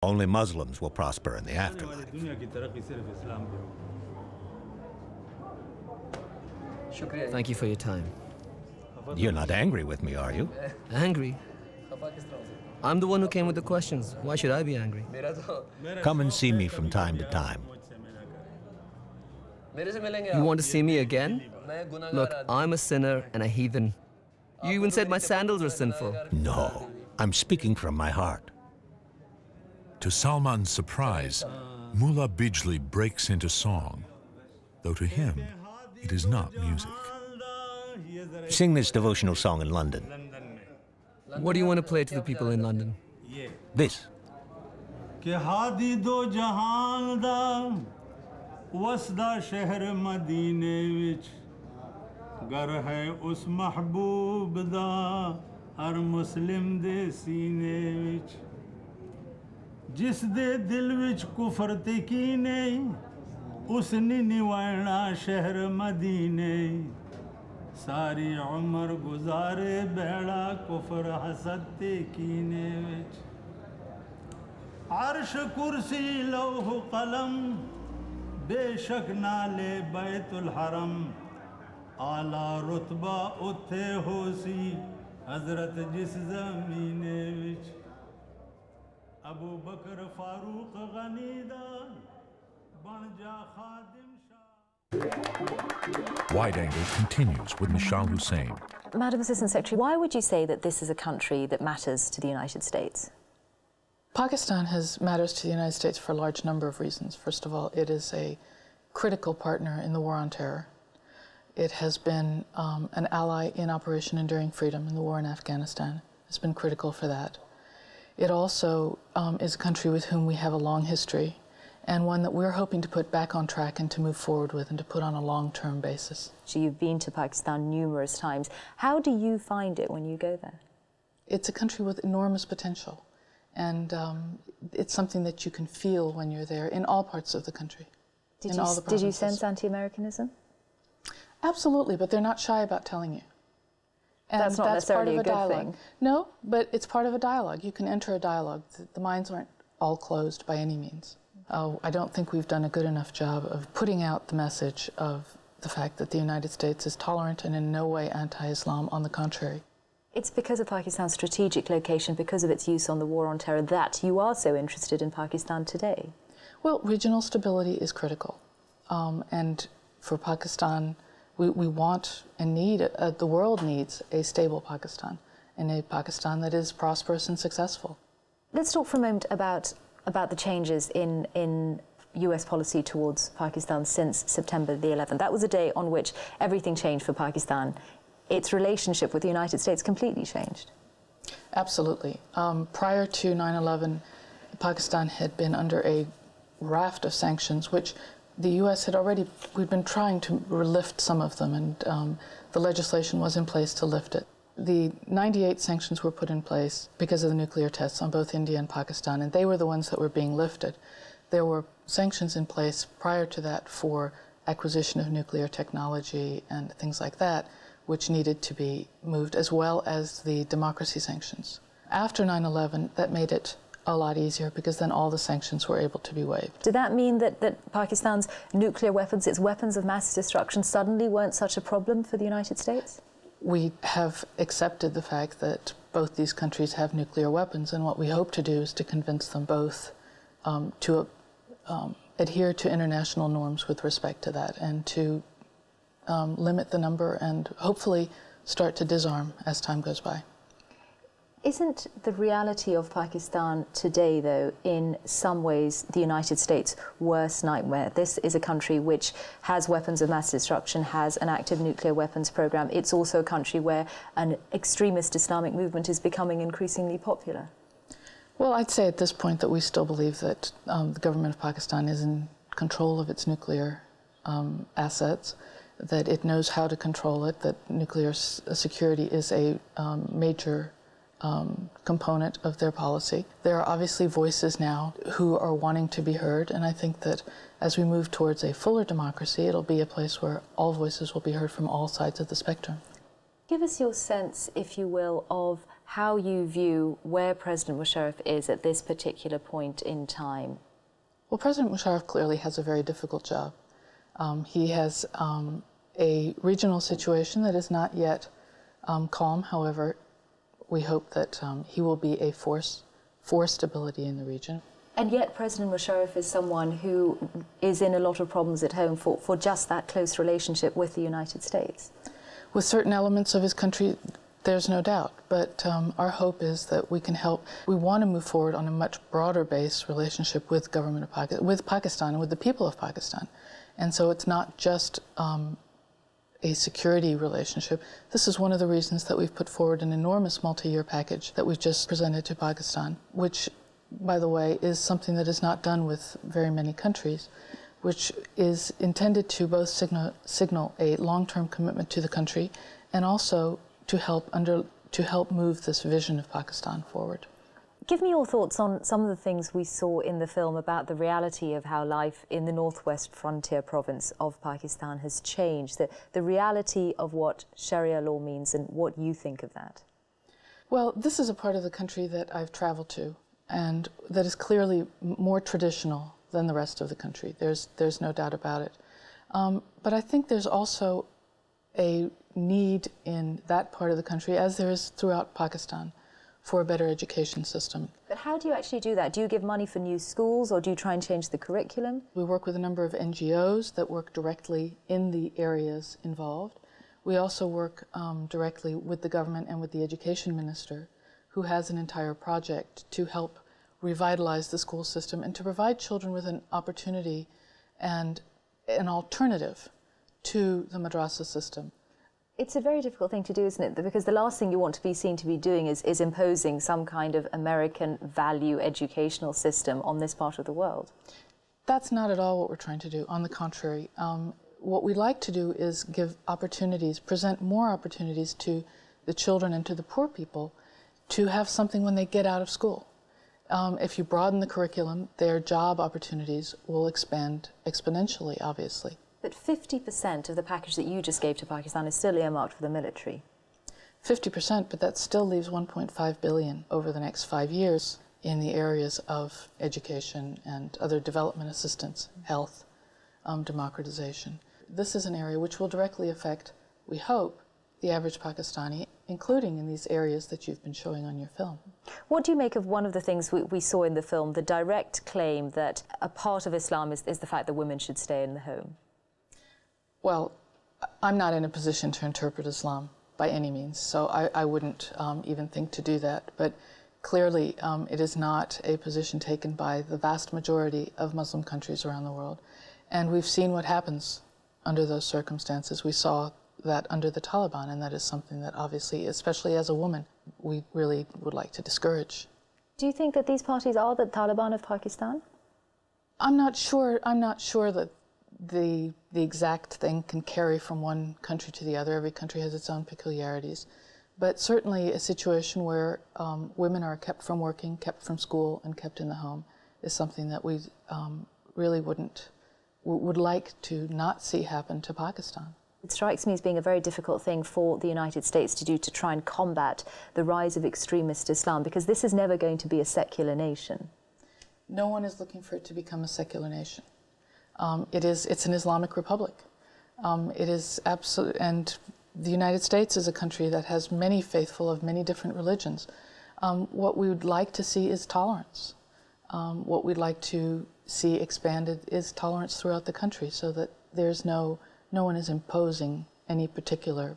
Only Muslims will prosper in the afterlife. Thank you for your time. You're not angry with me, are you? Angry? I'm the one who came with the questions. Why should I be angry? Come and see me from time to time. You want to see me again? Look, I'm a sinner and a heathen. You even said my sandals are sinful. No, I'm speaking from my heart. To Salman's surprise, Mullah Bijli breaks into song, though to him, it is not music. Sing this devotional song in London. What do you want to play to the people in London? This. जिस दे दिल विच कुफर ते कीने उसने निवाना शहर मदीने सारी उम्र गुजारे बेड़ा कुफर हसद ते कीने विच अर्श कुर्सी लौह कलम बेशक नाले बैतुल हरम आला रुतबा उथे होसी हजरत जिस ज़मीने विच अबू बकर फारूक गनीदा बन जा खादिम Shah. Wide Angle continues with Mishal Hussain. Madam Assistant Secretary, why would you say that this is a country that matters to the United States? Pakistan matters to the United States for a large number of reasons. First of all, it is a critical partner in the war on terror. It has been an ally in Operation Enduring Freedom in the war in Afghanistan. It's been critical for that. It also is a country with whom we have a long history, and one that we're hoping to put back on track and to move forward with and to put on a long-term basis. So you've been to Pakistan numerous times. How do you find it when you go there? It's a country with enormous potential, and it's something that you can feel when you're there in all parts of the country. Did you sense anti-Americanism? Absolutely, but they're not shy about telling you. And that's not necessarily a good thing. No, but it's part of a dialogue. You can enter a dialogue. The minds aren't all closed by any means. I don't think we've done a good enough job of putting out the message of the fact that the United States is tolerant and in no way anti-Islam, on the contrary. It's because of Pakistan's strategic location, because of its use on the war on terror, that you are so interested in Pakistan today. Well, regional stability is critical. And for Pakistan, we want and need, the world needs a stable Pakistan, and a Pakistan that is prosperous and successful. Let's talk for a moment about the changes in US policy towards Pakistan since September the 11th. That was a day on which everything changed for Pakistan. Its relationship with the United States completely changed. Absolutely. Prior to 9/11, Pakistan had been under a raft of sanctions, which the U.S. had we'd been trying to lift some of them, and the legislation was in place to lift it. The 98 sanctions were put in place because of the nuclear tests on both India and Pakistan, and they were the ones that were being lifted. There were sanctions in place prior to that for acquisition of nuclear technology and things like that, which needed to be moved, as well as the democracy sanctions. After 9/11, that made it a lot easier, because then all the sanctions were able to be waived. Did that mean that Pakistan's nuclear weapons, its weapons of mass destruction, suddenly weren't such a problem for the United States? We have accepted the fact that both these countries have nuclear weapons, and what we hope to do is to convince them both to adhere to international norms with respect to that, and to limit the number and hopefully start to disarm as time goes by. Isn't the reality of Pakistan today, though, in some ways the United States' worst nightmare? This is a country which has weapons of mass destruction, has an active nuclear weapons program. It's also a country where an extremist Islamic movement is becoming increasingly popular. Well, I'd say at this point that we still believe that the government of Pakistan is in control of its nuclear assets, that it knows how to control it, that nuclear security is a major component of their policy. There are obviously voices now who are wanting to be heard, and I think that as we move towards a fuller democracy, it'll be a place where all voices will be heard from all sides of the spectrum. Give us your sense, if you will, of how you view where President Musharraf is at this particular point in time. Well, President Musharraf clearly has a very difficult job. He has a regional situation that is not yet calm. However, we hope that he will be a force for stability in the region. And yet President Musharraf is someone who is in a lot of problems at home for just that close relationship with the United States. With certain elements of his country, there's no doubt, but our hope is that we can help. We want to move forward on a much broader-based relationship with government of with Pakistan and with the people of Pakistan. And so it's not just a security relationship. This is one of the reasons that we've put forward an enormous multi-year package that we've just presented to Pakistan, which, by the way, is something that is not done with very many countries, which is intended to both signal a long-term commitment to the country and also to help move this vision of Pakistan forward. Give me your thoughts on some of the things we saw in the film about the reality of how life in the northwest frontier province of Pakistan has changed, the reality of what Sharia law means and what you think of that. Well, this is a part of the country that I've traveled to and that is clearly more traditional than the rest of the country. There's no doubt about it. But I think there's also a need in that part of the country, as there is throughout Pakistan, for a better education system. But how do you actually do that? Do you give money for new schools, or do you try and change the curriculum? We work with a number of NGOs that work directly in the areas involved. We also work directly with the government and with the education minister, who has an entire project to help revitalize the school system and to provide children with an opportunity and an alternative to the madrasa system. It's a very difficult thing to do, isn't it? Because the last thing you want to be seen to be doing is imposing some kind of American value educational system on this part of the world. That's not at all what we're trying to do. On the contrary, what we'd like to do is give opportunities, present more opportunities to the children and to the poor people to have something when they get out of school. If you broaden the curriculum, their job opportunities will expand exponentially, obviously. But 50% of the package that you just gave to Pakistan is still earmarked for the military. 50%, but that still leaves 1.5 billion over the next 5 years in the areas of education and other development assistance, health, democratization. This is an area which will directly affect, we hope, the average Pakistani, including in these areas that you've been showing on your film. What do you make of one of the things we saw in the film, the direct claim that a part of Islam is the fact that women should stay in the home? Well, I'm not in a position to interpret Islam by any means, so I wouldn't even think to do that. But clearly, it is not a position taken by the vast majority of Muslim countries around the world. And we've seen what happens under those circumstances. We saw that under the Taliban, and that is something that obviously, especially as a woman, we really would like to discourage. Do you think that these parties are the Taliban of Pakistan? I'm not sure that the exact thing can carry from one country to the other. Every country has its own peculiarities. But certainly a situation where women are kept from working, kept from school, and kept in the home is something that we really would like to not see happen to Pakistan. It strikes me as being a very difficult thing for the United States to do to try and combat the rise of extremist Islam, because this is never going to be a secular nation. No one is looking for it to become a secular nation. It's an Islamic republic. It is absolute, and the United States is a country that has many faithful of many different religions. What we would like to see is tolerance. What we'd like to see expanded is tolerance throughout the country, so that there's no one is imposing any particular